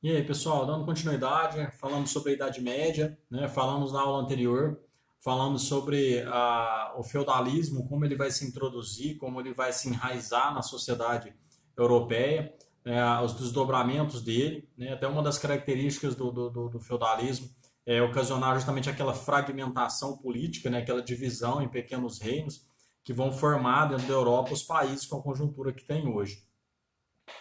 E aí, pessoal, dando continuidade, falamos sobre a Idade Média, né? Falamos na aula anterior, falamos sobre o feudalismo, como ele vai se introduzir, como ele vai se enraizar na sociedade europeia, né? Os desdobramentos dele, né? Até uma das características do feudalismo é ocasionar justamente aquela fragmentação política, né? Aquela divisão em pequenos reinos que vão formar dentro da Europa os países com a conjuntura que tem hoje.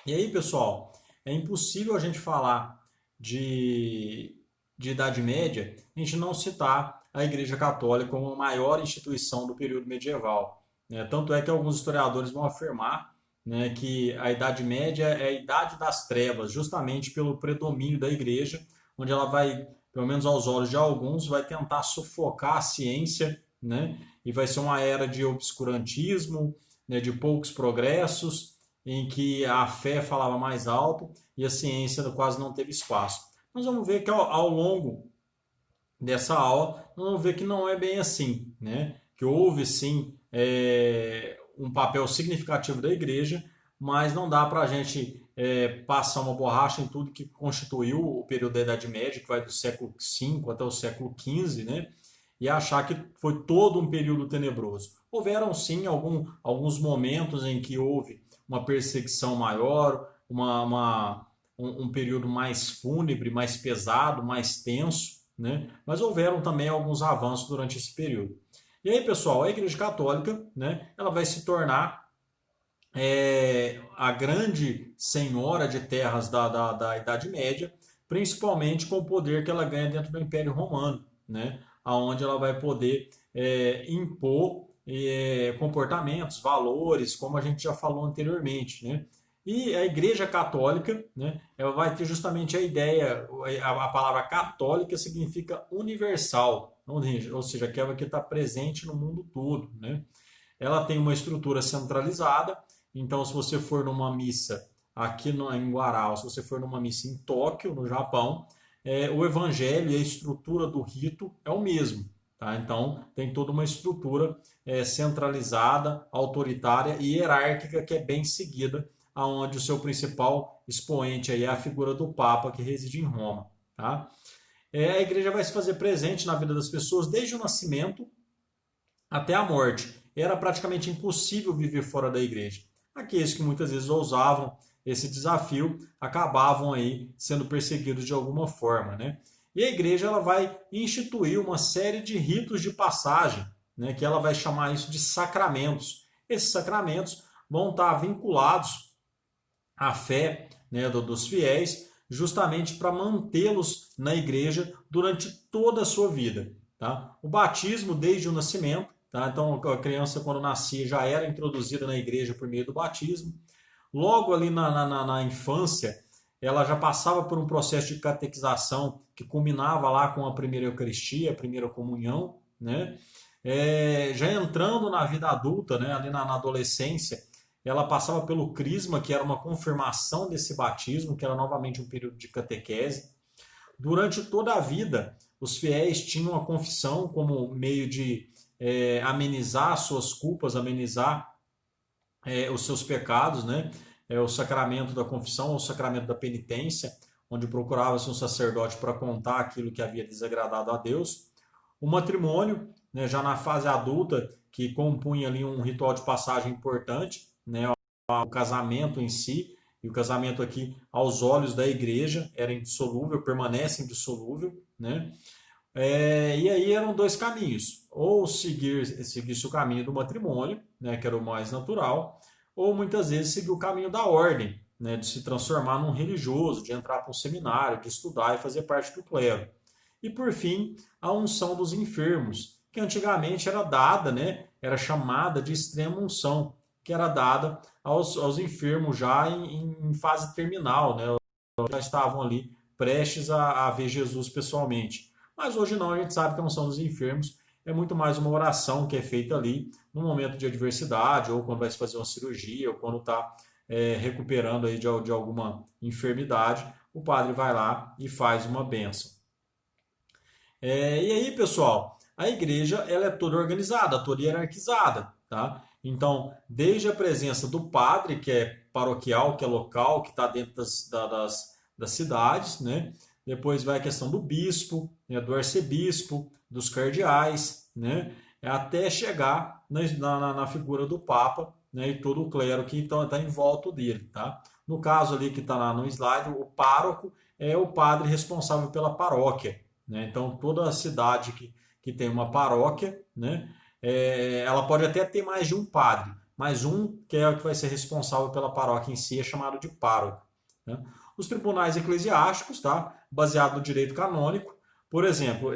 E aí, pessoal, é impossível a gente falar de, de Idade Média a gente não citar a Igreja Católica como a maior instituição do período medieval, né? Tanto é que alguns historiadores vão afirmar, né, que a Idade Média é a Idade das Trevas, justamente pelo predomínio da Igreja, onde ela vai, pelo menos aos olhos de alguns, vai tentar sufocar a ciência, né? E vai ser uma era de obscurantismo, né, de poucos progressos em que a fé falava mais alto e a ciência quase não teve espaço. Nós vamos ver que ao longo dessa aula, nós vamos ver que não é bem assim, né? Que houve sim um papel significativo da igreja, mas não dá para a gente passar uma borracha em tudo que constituiu o período da Idade Média, que vai do século V até o século XV, né? E achar que foi todo um período tenebroso. Houveram sim alguns momentos em que houve uma perseguição maior, um período mais fúnebre, mais pesado, mais tenso, né? Mas houveram também alguns avanços durante esse período. E aí, pessoal, a Igreja Católica, né, ela vai se tornar a grande senhora de terras da Idade Média, principalmente com o poder que ela ganha dentro do Império Romano, né? Onde ela vai poder impor comportamentos, valores, como a gente já falou anteriormente, né? E a Igreja Católica, né, ela vai ter justamente a ideia, a palavra católica significa universal, ou seja, aquela que está presente no mundo todo, né? Ela tem uma estrutura centralizada, então se você for numa missa aqui no, em Guará, ou se você for numa missa em Tóquio, no Japão, o evangelho e a estrutura do rito é o mesmo. Tá? Então tem toda uma estrutura centralizada, autoritária e hierárquica que é bem seguida, aonde o seu principal expoente aí é a figura do Papa que reside em Roma. Tá? A igreja vai se fazer presente na vida das pessoas desde o nascimento até a morte. Era praticamente impossível viver fora da igreja. Aqueles que muitas vezes ousavam esse desafio acabavam aí sendo perseguidos de alguma forma, né? E a igreja ela vai instituir uma série de ritos de passagem, né, que ela vai chamar isso de sacramentos. Esses sacramentos vão estar vinculados à fé, né, dos fiéis, justamente para mantê-los na igreja durante toda a sua vida. Tá? O batismo desde o nascimento, tá? Então a criança quando nascia já era introduzida na igreja por meio do batismo. Logo ali na infância, ela já passava por um processo de catequização que culminava lá com a primeira Eucaristia, a primeira comunhão, né? Já entrando na vida adulta, né, ali na adolescência, ela passava pelo crisma, que era uma confirmação desse batismo, que era novamente um período de catequese. Durante toda a vida, os fiéis tinham a confissão como meio de amenizar suas culpas, amenizar os seus pecados, né? O sacramento da confissão, o sacramento da penitência, onde procurava-se um sacerdote para contar aquilo que havia desagradado a Deus. O matrimônio, né, já na fase adulta, que compunha ali um ritual de passagem importante, né, o casamento em si, e o casamento aqui, aos olhos da igreja, era indissolúvel, permanece indissolúvel, né? E aí eram dois caminhos, ou seguir-se o caminho do matrimônio, né, que era o mais natural, ou muitas vezes seguir o caminho da ordem, né, de se transformar num religioso, de entrar para um seminário, de estudar e fazer parte do clero. E por fim, a unção dos enfermos, que antigamente era dada, né, era chamada de extrema unção, que era dada aos enfermos já em fase terminal, né, já estavam ali prestes a ver Jesus pessoalmente. Mas hoje não, a gente sabe que a unção dos enfermos é muito mais uma oração que é feita ali no momento de adversidade, ou quando vai se fazer uma cirurgia, ou quando está recuperando aí de alguma enfermidade, o padre vai lá e faz uma bênção. E aí, pessoal, a igreja ela é toda organizada, toda hierarquizada, tá? Então, desde a presença do padre, que é paroquial, que é local, que está dentro das cidades, né? Depois vai a questão do bispo, né, do arcebispo, dos cardeais, né? Até chegar na figura do Papa, né, e todo o clero que está em volta dele, tá? No caso ali que está lá no slide, o pároco é o padre responsável pela paróquia, né? Então toda a cidade que tem uma paróquia, né, ela pode até ter mais de um padre, mas um que é o que vai ser responsável pela paróquia em si é chamado de pároco, né? Os tribunais eclesiásticos, tá? Baseado no direito canônico, por exemplo,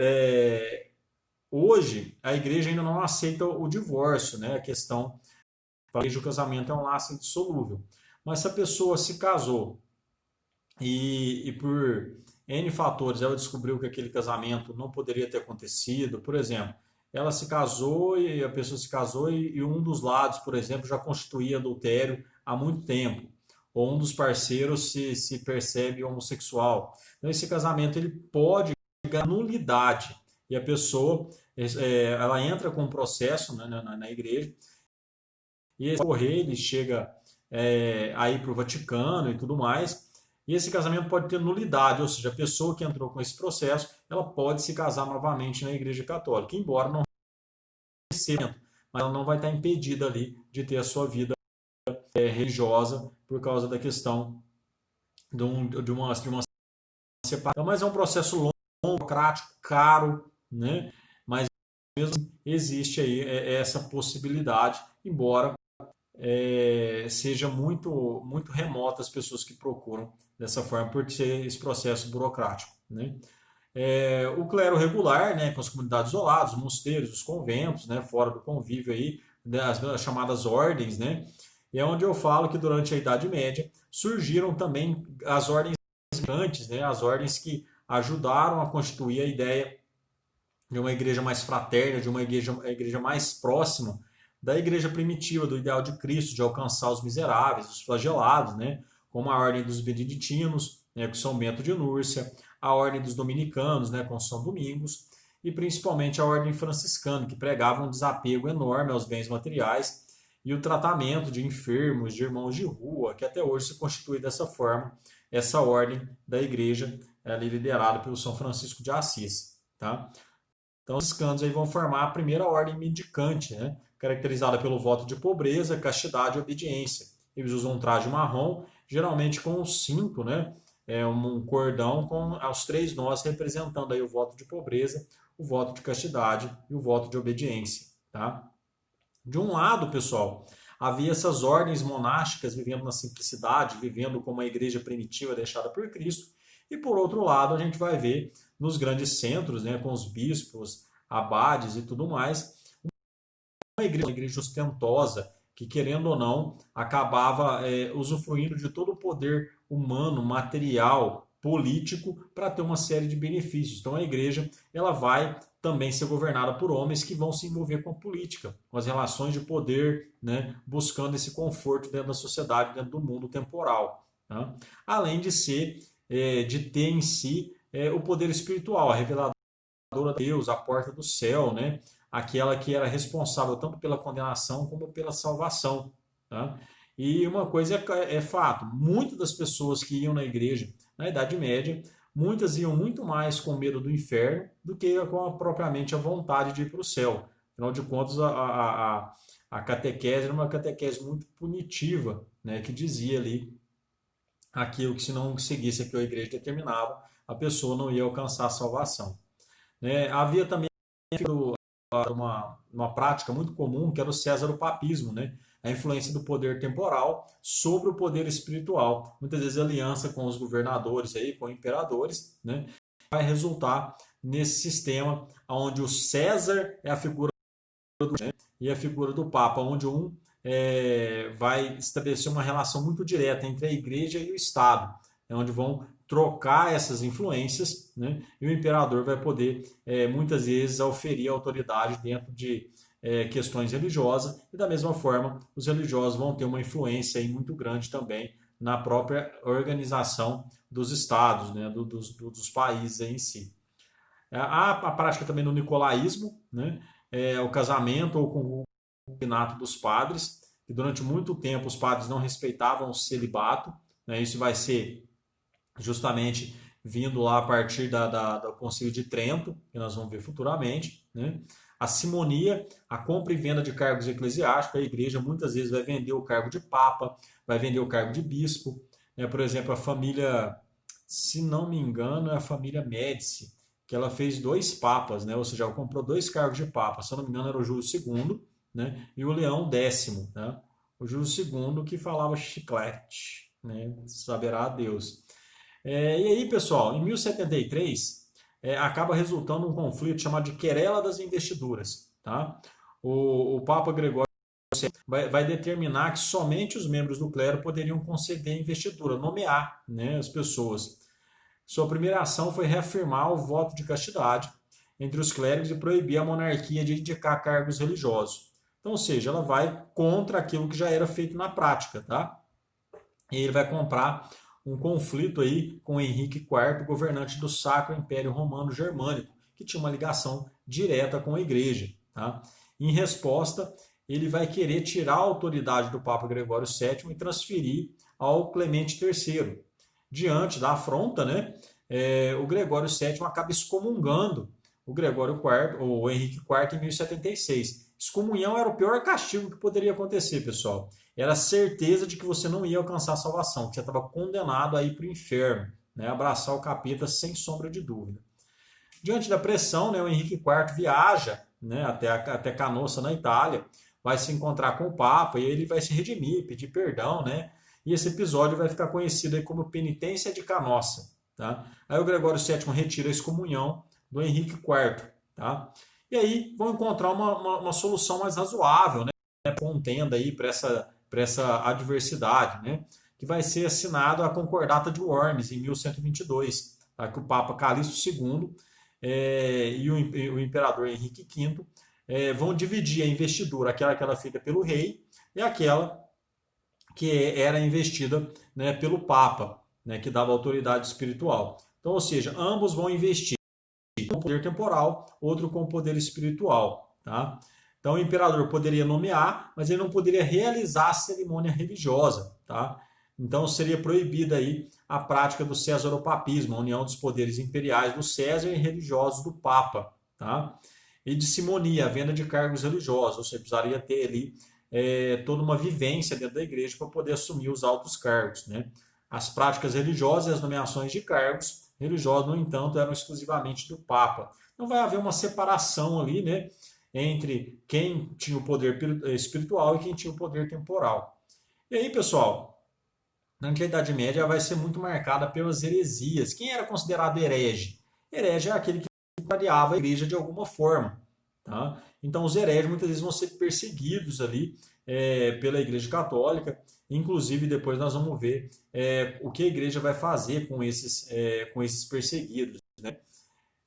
hoje a igreja ainda não aceita o divórcio, né? A questão para a igreja o casamento é um laço indissolúvel. Mas se a pessoa se casou e por N fatores ela descobriu que aquele casamento não poderia ter acontecido, por exemplo, ela se casou e a pessoa se casou e um dos lados, por exemplo, já constituía adultério há muito tempo, ou um dos parceiros se percebe homossexual. Então esse casamento ele pode ganhar nulidade e a pessoa ela entra com um processo, né, na igreja e esse correio ele chega aí para o Vaticano e tudo mais. E esse casamento pode ter nulidade, ou seja, a pessoa que entrou com esse processo, ela pode se casar novamente na Igreja Católica, embora não seja, mas ela não vai estar impedida ali de ter a sua vida religiosa por causa da questão de uma separação. Mas é um processo longo, burocrático, caro, né? Mas mesmo existe aí essa possibilidade, embora seja muito remota as pessoas que procuram dessa forma por ser esse processo burocrático, né? O clero regular, né, com as comunidades isoladas, os mosteiros, os conventos, né, fora do convívio aí, das chamadas ordens, né? E é onde eu falo que durante a Idade Média surgiram também as ordens antes, né, as ordens que ajudaram a constituir a ideia de uma igreja mais fraterna, de uma igreja mais próxima da igreja primitiva, do ideal de Cristo, de alcançar os miseráveis, os flagelados, né? Como a ordem dos beneditinos, né, com São Bento de Núrcia, a ordem dos dominicanos, né, com São Domingos, e principalmente a ordem franciscana, que pregava um desapego enorme aos bens materiais e o tratamento de enfermos, de irmãos de rua, que até hoje se constitui dessa forma, essa ordem da igreja, ali liderada pelo São Francisco de Assis, tá? Então, os franciscanos aí vão formar a primeira ordem mendicante, né? Caracterizada pelo voto de pobreza, castidade e obediência. Eles usam um traje marrom, geralmente com um cinto, né? Um cordão com os 3 nós representando aí o voto de pobreza, o voto de castidade e o voto de obediência, tá? De um lado, pessoal, havia essas ordens monásticas vivendo na simplicidade, vivendo como a igreja primitiva deixada por Cristo, e por outro lado, a gente vai ver nos grandes centros, né, com os bispos, abades e tudo mais, uma igreja ostentosa, que querendo ou não, acabava usufruindo de todo o poder humano, material, político, para ter uma série de benefícios. Então a igreja ela vai também ser governada por homens que vão se envolver com a política, com as relações de poder, né, buscando esse conforto dentro da sociedade, dentro do mundo temporal. Tá? Além de de ter em si o poder espiritual, a reveladora de Deus, a porta do céu, né? Aquela que era responsável tanto pela condenação como pela salvação. Tá? E uma coisa é fato, muitas das pessoas que iam na igreja na Idade Média, muitas iam muito mais com medo do inferno do que com propriamente a vontade de ir para o céu. Afinal de contas, a catequese era uma catequese muito punitiva, né? Que dizia ali aquilo que se não seguisse aquilo que a igreja determinava, a pessoa não ia alcançar a salvação. Né? Havia também uma prática muito comum que era o Césaropapismo, né? A influência do poder temporal sobre o poder espiritual. Muitas vezes aliança com os governadores, aí, com imperadores, né? Vai resultar nesse sistema onde o César é a figura né? E a figura do Papa, onde vai estabelecer uma relação muito direta entre a igreja e o Estado, onde vão trocar essas influências, né? E o imperador vai poder, muitas vezes, auferir autoridade dentro de questões religiosas, e da mesma forma, os religiosos vão ter uma influência aí muito grande também na própria organização dos estados, né? dos países em si. Há a prática também do nicolaísmo, né? O casamento ou com o concubinato dos padres, que durante muito tempo os padres não respeitavam o celibato, né? Isso vai ser justamente vindo lá a partir do Concílio de Trento, que nós vamos ver futuramente, né? A simonia, a compra e venda de cargos eclesiásticos, a igreja muitas vezes vai vender o cargo de papa, vai vender o cargo de bispo, né? Por exemplo, a família, se não me engano, é a família Médici, que ela fez dois papas, né? Ou seja, ela comprou dois cargos de papa, se eu não me engano era o Júlio II, né? E o Leão X, né? O Júlio II que falava chiclete, né? Saberá a Deus. E aí, pessoal, em 1073, acaba resultando um conflito chamado de Querela das Investiduras. Tá? O Papa Gregório vai determinar que somente os membros do clero poderiam conceder investidura, nomear, né, as pessoas. Sua primeira ação foi reafirmar o voto de castidade entre os clérigos e proibir a monarquia de indicar cargos religiosos. Então, ou seja, ela vai contra aquilo que já era feito na prática. Tá? E ele vai comprar um conflito aí com Henrique IV, governante do Sacro Império Romano Germânico, que tinha uma ligação direta com a igreja. Tá? Em resposta, ele vai querer tirar a autoridade do Papa Gregório VII e transferir ao Clemente III. Diante da afronta, né, o Gregório VII acaba excomungando o Gregório IV, ou Henrique IV, em 1076. Excomunhão era o pior castigo que poderia acontecer, pessoal. Era a certeza de que você não ia alcançar a salvação, que você estava condenado a ir para o inferno, né, abraçar o capeta sem sombra de dúvida. Diante da pressão, né, o Henrique IV viaja, né, até Canossa, na Itália, vai se encontrar com o Papa e ele vai se redimir, pedir perdão, né? E esse episódio vai ficar conhecido aí como Penitência de Canossa. Tá? Aí o Gregório VII retira a excomunhão do Henrique IV. Tá? E aí vão encontrar uma solução mais razoável, né? Contenda aí para essa adversidade, né? Que vai ser assinado a Concordata de Worms em 1122, tá? Que o Papa Calixto II e o imperador Henrique V vão dividir a investidura, aquela que era feita pelo rei e aquela que era investida, né, pelo Papa, né, que dava autoridade espiritual. Então, ou seja, ambos vão investir com poder temporal, outro com poder espiritual. Tá? Então, o imperador poderia nomear, mas ele não poderia realizar a cerimônia religiosa. Tá? Então, seria proibida aí a prática do cesaropapismo, a união dos poderes imperiais do César e religiosos do Papa. Tá? E de simonia, a venda de cargos religiosos, ou seja, precisaria ter ali toda uma vivência dentro da igreja para poder assumir os altos cargos. Né? As práticas religiosas e as nomeações de cargos religiosos, no entanto, eram exclusivamente do Papa. Não vai haver uma separação ali, né, entre quem tinha o poder espiritual e quem tinha o poder temporal. E aí, pessoal, na Idade Média vai ser muito marcada pelas heresias. Quem era considerado herege? Herege é aquele que contrariava a igreja de alguma forma. Tá? Então, os hereges muitas vezes vão ser perseguidos ali pela Igreja Católica. Inclusive, depois nós vamos ver o que a igreja vai fazer com esses perseguidos. Né?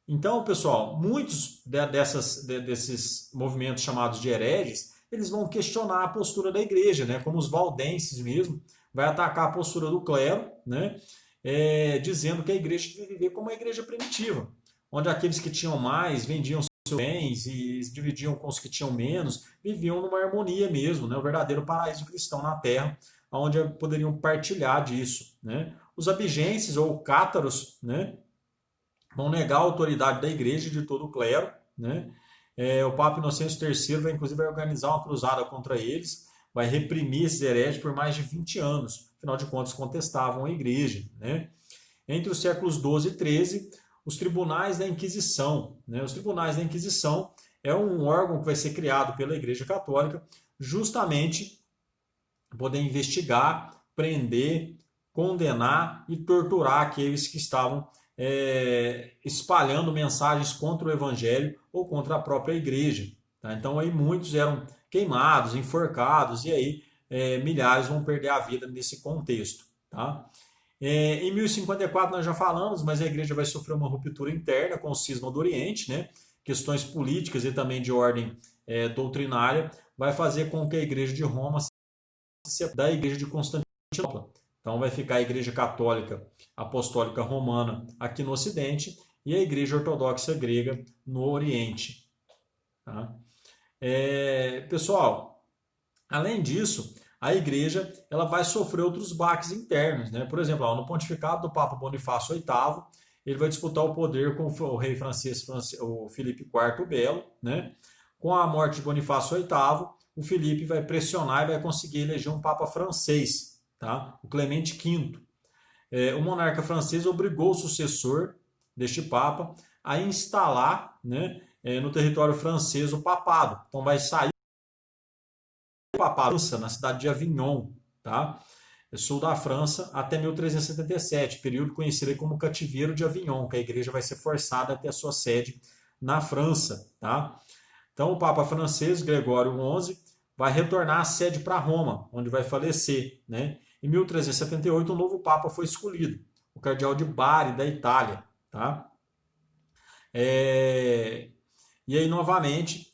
Então, pessoal, muitos desses movimentos chamados de hereges, eles vão questionar a postura da igreja, né? Como os valdenses mesmo, vai atacar a postura do clero, né? Dizendo que a igreja deve viver como a igreja primitiva, onde aqueles que tinham mais vendiam seus bens e dividiam com os que tinham menos, viviam numa harmonia mesmo, né? O verdadeiro paraíso cristão na terra, onde poderiam partilhar disso. Né? Os abigenses ou cátaros, né, vão negar a autoridade da igreja e de todo o clero. Né? O Papa Inocêncio III vai, inclusive, organizar uma cruzada contra eles, vai reprimir esses hereges por mais de 20 anos. Afinal de contas, contestavam a igreja. Né? Entre os séculos XII e XIII, os tribunais da Inquisição. Né? Os tribunais da Inquisição é um órgão que vai ser criado pela Igreja Católica justamente poder investigar, prender, condenar e torturar aqueles que estavam espalhando mensagens contra o Evangelho ou contra a própria Igreja. Tá? Então aí muitos eram queimados, enforcados e aí milhares vão perder a vida nesse contexto. Tá? Em 1054 nós já falamos, mas a igreja vai sofrer uma ruptura interna com o cisma do Oriente, né? Questões políticas e também de ordem doutrinária, vai fazer com que a igreja de Roma se separe da igreja de Constantinopla. Então vai ficar a igreja católica apostólica romana aqui no Ocidente e a igreja ortodoxa grega no Oriente. Tá? Pessoal, além disso, a igreja ela vai sofrer outros baques internos, né? Por exemplo, no pontificado do Papa Bonifácio VIII, ele vai disputar o poder com o rei francês, o Filipe IV o Belo, né? Com a morte de Bonifácio VIII, o Filipe vai pressionar e vai conseguir eleger um Papa francês, tá? O Clemente V. O monarca francês obrigou o sucessor deste Papa a instalar, né, no território francês o papado. Então vai sair o papado na cidade de Avignon, tá? Sul da França, até 1377, período conhecido como Cativeiro de Avignon, que a igreja vai ser forçada a ter a sua sede na França, tá? Então o Papa francês, Gregório XI, vai retornar a sede para Roma, onde vai falecer, né? Em 1378, um novo Papa foi escolhido, o cardeal de Bari, da Itália, tá? E aí, novamente,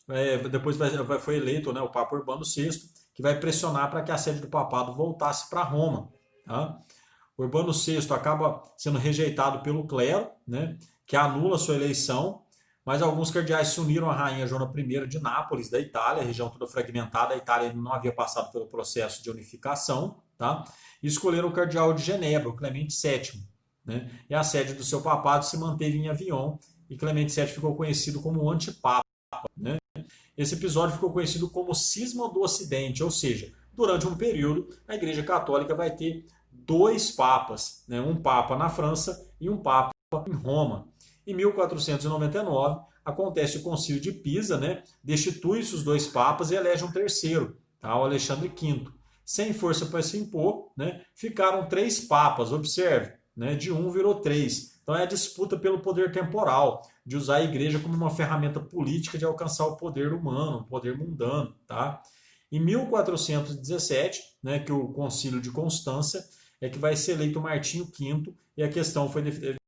depois foi eleito, né, o Papa Urbano VI, que vai pressionar para que a sede do papado voltasse para Roma. Tá? Urbano VI acaba sendo rejeitado pelo clero, né, que anula sua eleição, mas alguns cardeais se uniram à rainha Joana I de Nápoles, da Itália, região toda fragmentada, a Itália não havia passado pelo processo de unificação, tá? E escolheram o cardeal de Genebra, o Clemente VII. Né? E a sede do seu papado se manteve em Avignon, e Clemente VII ficou conhecido como o antipapa. Né? Esse episódio ficou conhecido como Cisma do Ocidente, ou seja, durante um período a Igreja Católica vai ter dois papas, né? Um papa na França e um papa em Roma. Em 1499 acontece o Concílio de Pisa, né? Destitui-se os dois papas e elege um terceiro, tá? O Alexandre V. Sem força para se impor, né? Ficaram três papas, observe, né? De um virou três. Então é a disputa pelo poder temporal, de usar a igreja como uma ferramenta política de alcançar o poder humano, o poder mundano. Tá? Em 1417, né, que o Concílio de Constância, é que vai ser eleito Martinho V, e a questão foi definida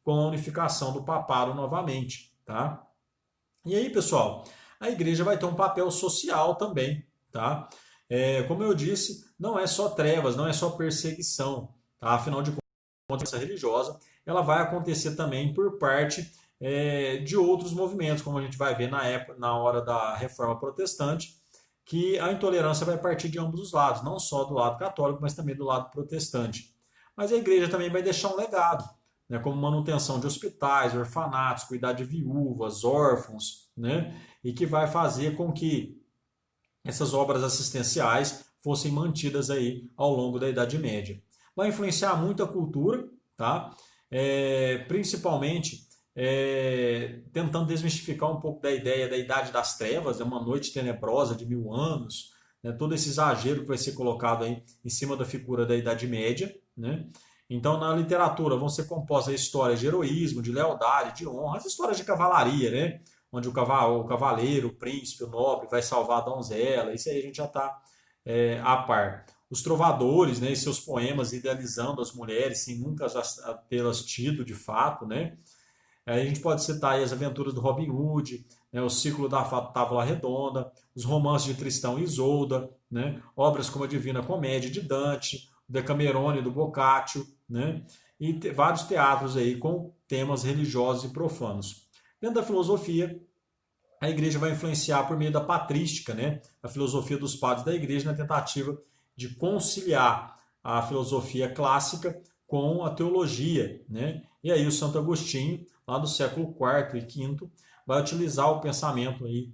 com a unificação do papado novamente. Tá? E aí, pessoal, a igreja vai ter um papel social também. Tá? Como eu disse, não é só trevas, não é só perseguição. Tá? Afinal de contas, religiosa, ela vai acontecer também por parte de outros movimentos, como a gente vai ver na hora da Reforma Protestante, que a intolerância vai partir de ambos os lados, não só do lado católico, mas também do lado protestante. Mas a igreja também vai deixar um legado, né, como manutenção de hospitais, orfanatos, cuidar de viúvas, órfãos, né, e que vai fazer com que essas obras assistenciais fossem mantidas aí ao longo da Idade Média. Vai influenciar muito a cultura, tá? Principalmente tentando desmistificar um pouco da ideia da Idade das Trevas, uma noite tenebrosa de 1000 anos, né? Todo esse exagero que vai ser colocado aí em cima da figura da Idade Média. Né? Então, na literatura vão ser compostas histórias de heroísmo, de lealdade, de honra, as histórias de cavalaria, né? Onde o cavaleiro, o príncipe, o nobre vai salvar a donzela, isso aí a gente já está a par. Os trovadores, né, e seus poemas idealizando as mulheres sem nunca tê-las tido de fato, né? A gente pode citar aí as aventuras do Robin Hood, né, o ciclo da Távola Redonda, os romances de Tristão e Isolda, né, obras como a Divina Comédia de Dante, o Decamerone do Boccaccio, né, e vários teatros aí com temas religiosos e profanos. Dentro da filosofia, a igreja vai influenciar por meio da patrística, né, a filosofia dos padres da igreja na tentativa de conciliar a filosofia clássica com a teologia, né? E aí o Santo Agostinho, lá do século IV e V, vai utilizar o pensamento aí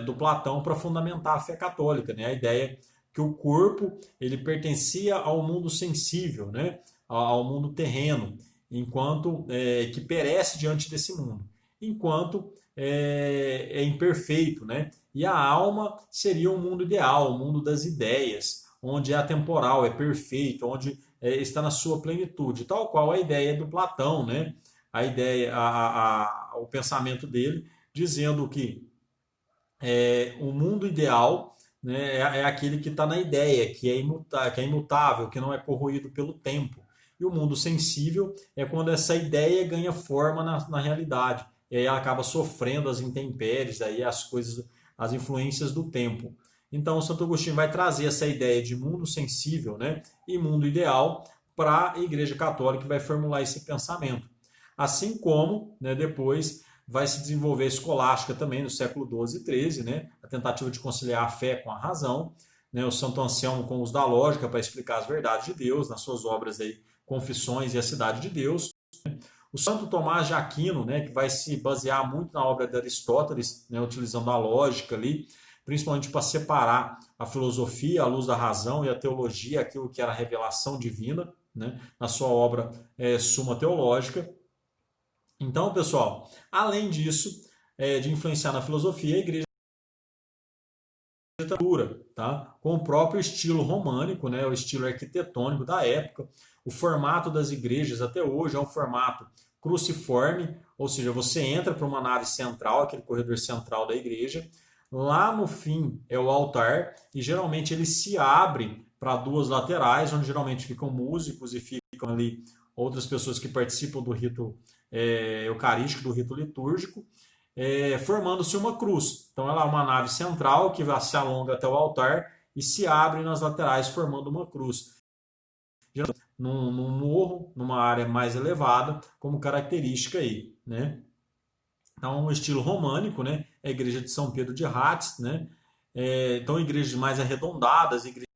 do Platão para fundamentar a fé católica, né? A ideia que o corpo ele pertencia ao mundo sensível, né? Ao mundo terreno, enquanto que perece diante desse mundo, enquanto é imperfeito, né? E a alma seria um mundo ideal, o mundo das ideias, onde é atemporal, é perfeito, onde está na sua plenitude, tal qual a ideia do Platão, né? A ideia, o pensamento dele, dizendo que o mundo ideal, né, é aquele que está na ideia, que é imutável, que não é corroído pelo tempo. E o mundo sensível é quando essa ideia ganha forma na realidade, e aí ela acaba sofrendo as intempéries, aí as influências do tempo. Então, o Santo Agostinho vai trazer essa ideia de mundo sensível, né, e mundo ideal para a Igreja Católica, que vai formular esse pensamento. Assim como, né, depois, vai se desenvolver a escolástica também no século XII e XIII, né? A tentativa de conciliar a fé com a razão, né? O Santo Anselmo com os da lógica para explicar as verdades de Deus, nas suas obras aí, Confissões e a Cidade de Deus. O Santo Tomás de Aquino, né, que vai se basear muito na obra de Aristóteles, né, utilizando a lógica ali, principalmente para separar a filosofia, a luz da razão, e a teologia, aquilo que era a revelação divina, né, na sua obra Suma Teológica. Então, pessoal, além disso, de influenciar na filosofia, a igreja tá? Com o próprio estilo românico, né? O estilo arquitetônico da época. O formato das igrejas até hoje é um formato cruciforme, ou seja, você entra para uma nave central, aquele corredor central da igreja. Lá no fim é o altar e geralmente ele se abre para duas laterais, onde geralmente ficam músicos e ficam ali outras pessoas que participam do rito eucarístico, do rito litúrgico, formando-se uma cruz. Então ela é uma nave central que se alonga até o altar e se abre nas laterais formando uma cruz. Num morro, numa área mais elevada, como característica aí, né? Então, o estilo românico, né? É a igreja de São Pedro de Rates, né? Então, igrejas mais arredondadas, igrejas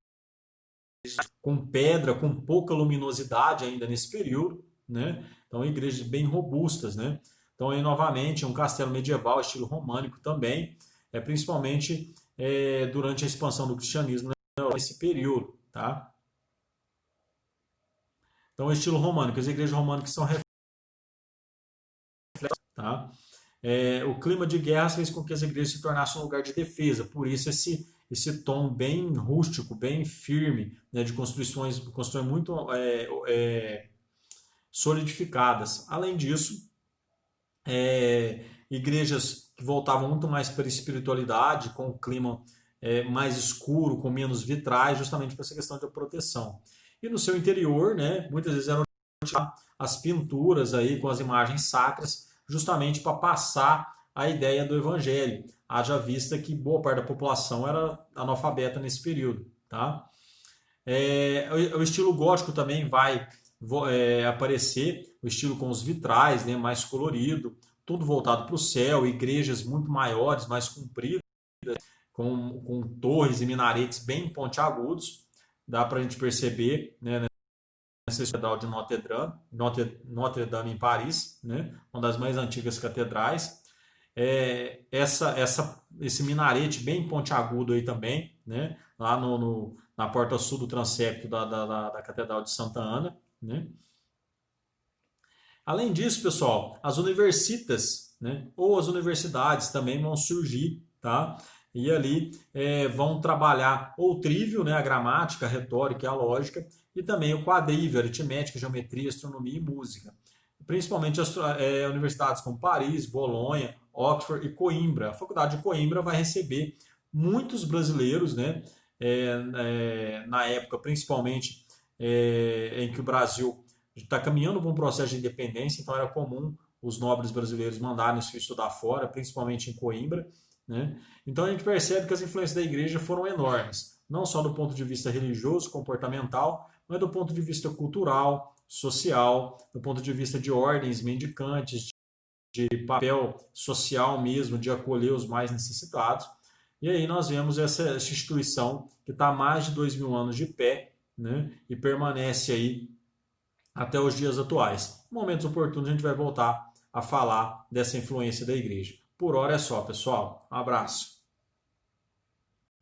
com pedra, com pouca luminosidade ainda nesse período, né? Então, igrejas bem robustas, né? Então, aí, novamente, um castelo medieval, estilo românico também, principalmente durante a expansão do cristianismo nesse período, tá? Então, o estilo românico, as igrejas românicas são reflexos, tá? O clima de guerra fez com que as igrejas se tornassem um lugar de defesa, por isso esse tom bem rústico, bem firme, né, de construções muito solidificadas. Além disso, igrejas que voltavam muito mais para a espiritualidade, com o clima mais escuro, com menos vitrais, justamente para essa questão de proteção. E no seu interior, né, muitas vezes eram as pinturas aí com as imagens sacras, justamente para passar a ideia do evangelho, haja vista que boa parte da população era analfabeta nesse período, tá? O estilo gótico também vai aparecer, o estilo com os vitrais, né, mais colorido, tudo voltado para o céu, igrejas muito maiores, mais compridas, com torres e minaretes bem pontiagudos, dá para a gente perceber, né, nessa catedral de Notre Dame em Paris, né, uma das mais antigas catedrais. Esse minarete bem pontiagudo aí também, né, lá na porta sul do transepto da Catedral de Santa Ana, né. Além disso, pessoal, as universitas, né, ou as universidades também vão surgir, tá? E ali vão trabalhar ou o trívio, né, a gramática, a retórica e a lógica, e também o quadrívio, aritmética, geometria, astronomia e música. Principalmente as universidades como Paris, Bolonha, Oxford e Coimbra. A Faculdade de Coimbra vai receber muitos brasileiros, né, na época, principalmente em que o Brasil está caminhando para um processo de independência, então era comum os nobres brasileiros mandarem se estudar fora, principalmente em Coimbra, né? Então a gente percebe que as influências da igreja foram enormes, não só do ponto de vista religioso, comportamental, mas do ponto de vista cultural, social, do ponto de vista de ordens mendicantes, de papel social mesmo, de acolher os mais necessitados. E aí nós vemos essa instituição que está há mais de 2000 anos de pé, né? E permanece aí até os dias atuais. Em momentos oportunos a gente vai voltar a falar dessa influência da igreja. Por hora é só, pessoal. Um abraço.